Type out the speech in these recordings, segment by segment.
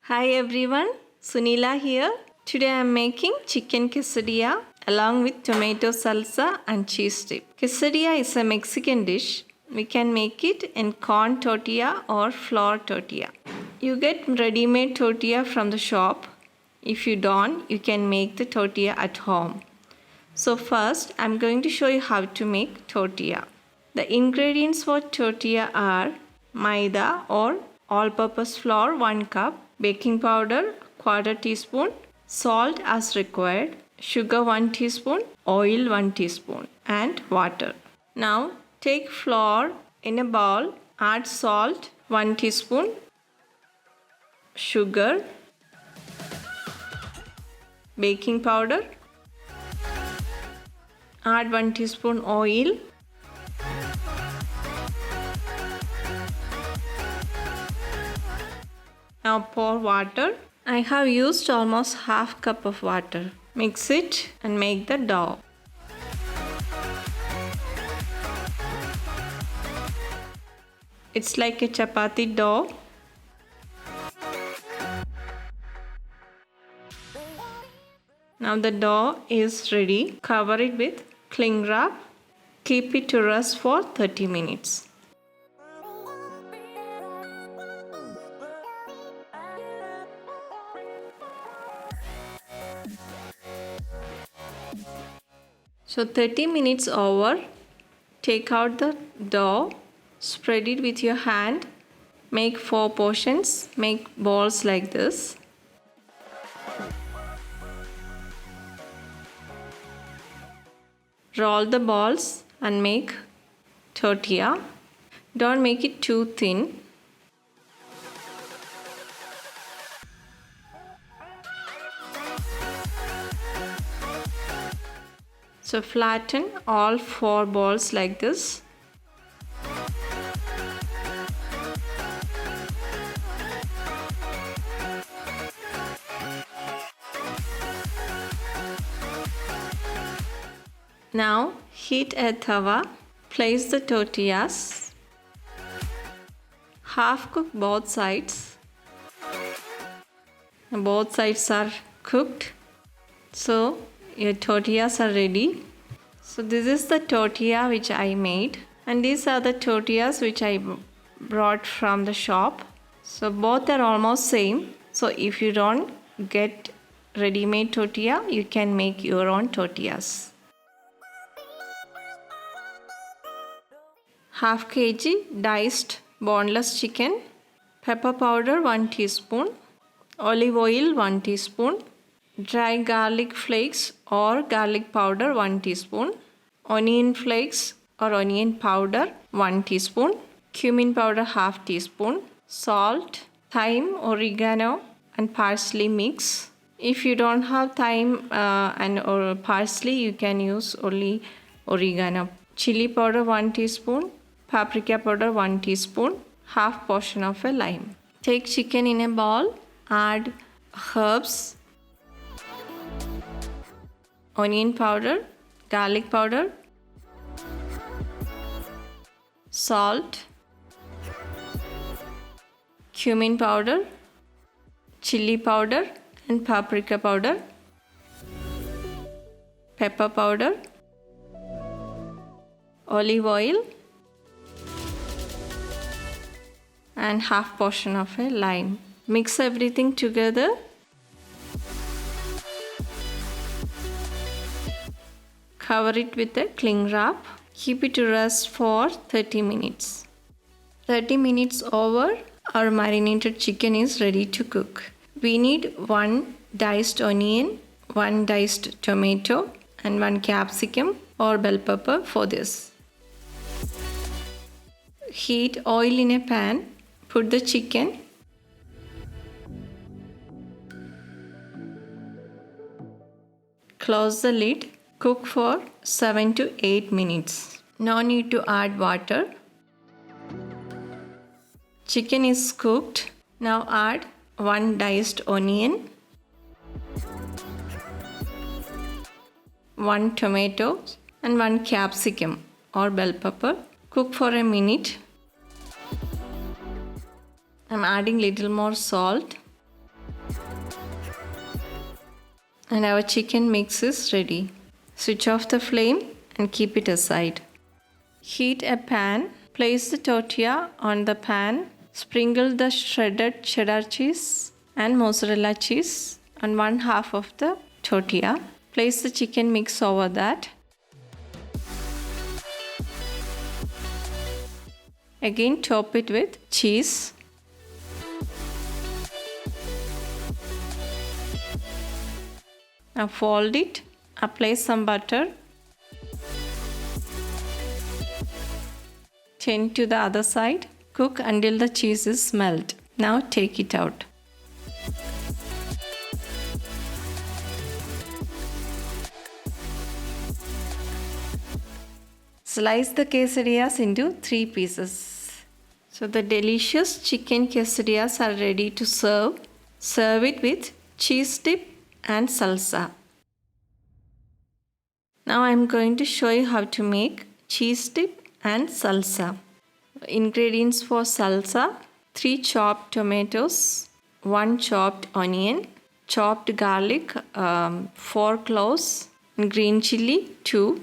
Hi everyone, Sunila here. Today I am making chicken quesadilla along with tomato salsa and cheese dip. Quesadilla is a Mexican dish. We can make it in corn tortilla or flour tortilla. You get ready-made tortilla from the shop. If you don't, you can make the tortilla at home. So first, I am going to show you how to make tortilla. The ingredients for tortilla are maida or all-purpose flour 1 cup, baking powder quarter teaspoon, salt as required, sugar 1 teaspoon, oil 1 teaspoon and water. Now take flour in a bowl, add salt 1 teaspoon, sugar, baking powder, add 1 teaspoon oil, now pour water. I have used almost half cup of water. Mix it and make the dough. It's like a chapati dough. Now the dough is ready. Cover it with cling wrap. Keep it to rest for 30 minutes. So 30 minutes over, take out the dough, spread it with your hand, make 4 portions, make balls like this. Roll the balls and make tortilla. Don't make it too thin. So flatten all 4 balls like this. Now heat a tawa. Place the tortillas. Half cook both sides. Both sides are cooked. So your tortillas are ready. So this is the tortilla which I made, and these are the tortillas which I brought from the shop. So both are almost same. So if you don't get ready-made tortilla, you can make your own tortillas. Half kg diced boneless chicken, pepper powder 1 teaspoon, olive oil 1 teaspoon, dry garlic flakes or garlic powder 1 teaspoon, onion flakes or onion powder 1 teaspoon, cumin powder half teaspoon, salt, thyme, oregano and parsley mix. If you don't have thyme or parsley, you can use only oregano. Chili powder 1 teaspoon, paprika powder 1 teaspoon, half portion of a lime. Take chicken in a bowl, add herbs, onion powder, garlic powder, salt, cumin powder, chili powder and paprika powder, pepper powder, olive oil and half portion of a lime. Mix everything together. Cover it with a cling wrap. Keep it to rest for 30 minutes. 30 minutes over, our marinated chicken is ready to cook. We need 1 diced onion, 1 diced tomato and 1 capsicum or bell pepper for this. Heat oil in a pan. Put the chicken. Close the lid. Cook for 7 to 8 minutes. No need to add water. Chicken is cooked. Now add 1 diced onion, 1 tomato and 1 capsicum or bell pepper. Cook for a minute. I'm adding little more salt. And our chicken mix is ready. Switch off the flame and keep it aside. Heat a pan. Place the tortilla on the pan. Sprinkle the shredded cheddar cheese and mozzarella cheese on one half of the tortilla. Place the chicken mix over that. Again top it with cheese. Now fold it. Apply some butter. Turn to the other side. Cook until the cheese is melt. Now take it out. Slice the quesadillas into 3 pieces. So the delicious chicken quesadillas are ready to serve. Serve it with cheese dip and salsa. Now I am going to show you how to make cheese dip and salsa. Ingredients for salsa: 3 chopped tomatoes, 1 chopped onion, chopped garlic, 4 cloves, green chili 2,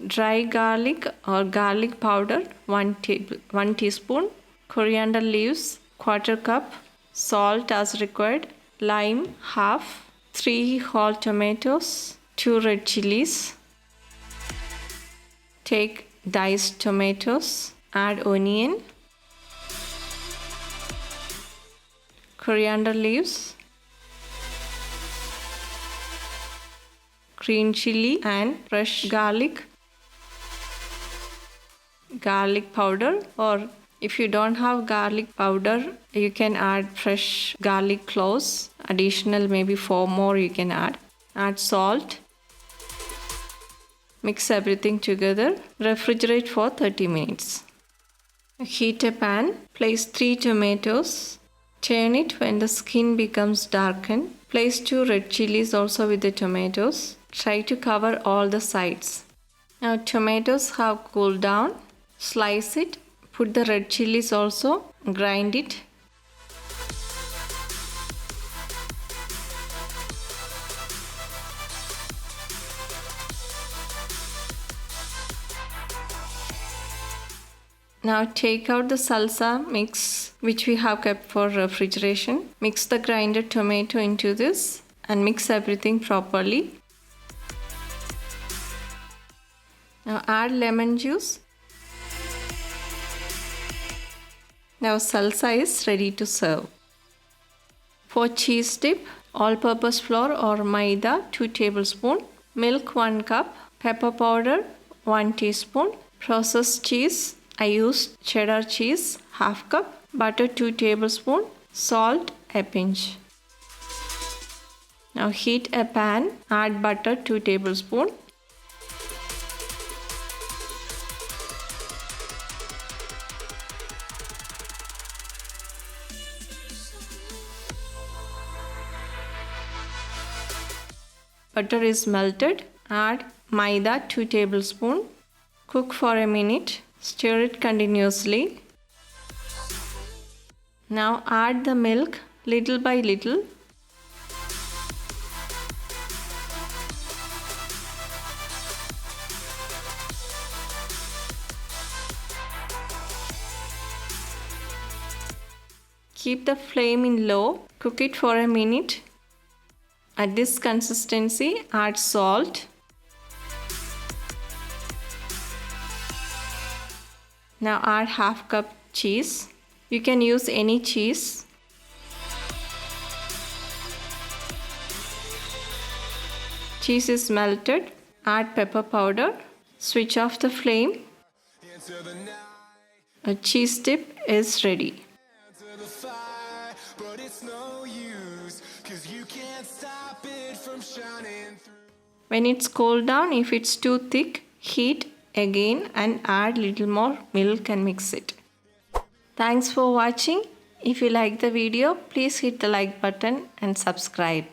dry garlic or garlic powder 1 teaspoon, coriander leaves 1/4 cup, salt as required, lime half, 3 whole tomatoes, 2 red chilies. Take diced tomatoes, add onion, coriander leaves, green chili and fresh garlic, garlic powder, or if you don't have garlic powder, you can add fresh garlic cloves, additional maybe 4 more you can add. Add salt. Mix everything together. Refrigerate for 30 minutes. Heat a pan. Place 3 tomatoes. Turn it when the skin becomes darkened. Place 2 red chilies also with the tomatoes. Try to cover all the sides. Now tomatoes have cooled down. Slice it. Put the red chilies also. Grind it. Now take out the salsa mix which we have kept for refrigeration. Mix the grinded tomato into this and mix everything properly. Now add lemon juice. Now salsa is ready to serve. For cheese dip, all-purpose flour or maida 2 tablespoons, milk 1 cup, pepper powder 1 teaspoon, processed cheese, I used cheddar cheese half cup, butter 2 tablespoons, salt a pinch. Now heat a pan, add butter 2 tablespoons. Butter is melted. Add maida 2 tablespoons. Cook for a minute. Stir it continuously. Now add the milk little by little. Keep the flame in low. Cook it for a minute. At this consistency, add salt. Now add half cup cheese. You can use any cheese. Cheese is melted. Add pepper powder. Switch off the flame. A cheese dip is ready. When it's cooled down, if it's too thick, heat again and add little more milk and mix it. Thanks for watching. If you like the video, please hit the like button and subscribe.